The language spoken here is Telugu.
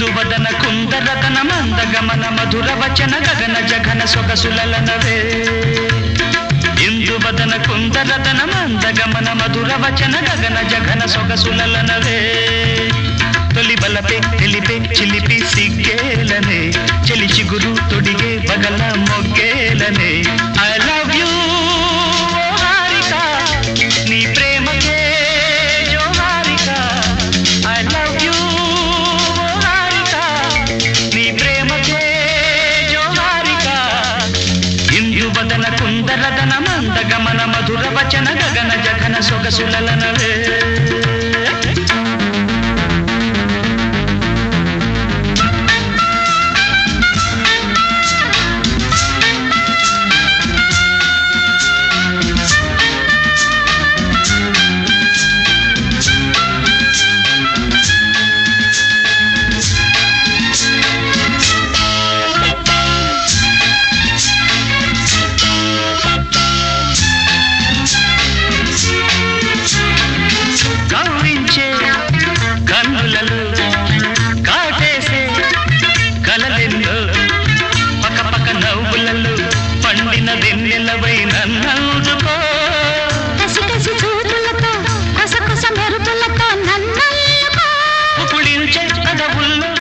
ఇందువదన కుందరతన మందగమన మధుర వచన గగన జఘన సొగసులనవే ఇందువదన కుందరతన మందగమన మధుర వచన గగన జఘన సొగసులనవే తొలి బలపే తెలిపే చిలిపి సిగ్గేలనే చెలి చిగురు తొడిగే బగల మొగ్గేలనే ఐ లవ్ యూ హారిక నీ ప్రేమకే జో Harika I love you Harika నీ ప్రేమకే జో హారిక ఇందువదన కుందరదన మందగమన మధుర వచన గగన జఘన సొగసులనవే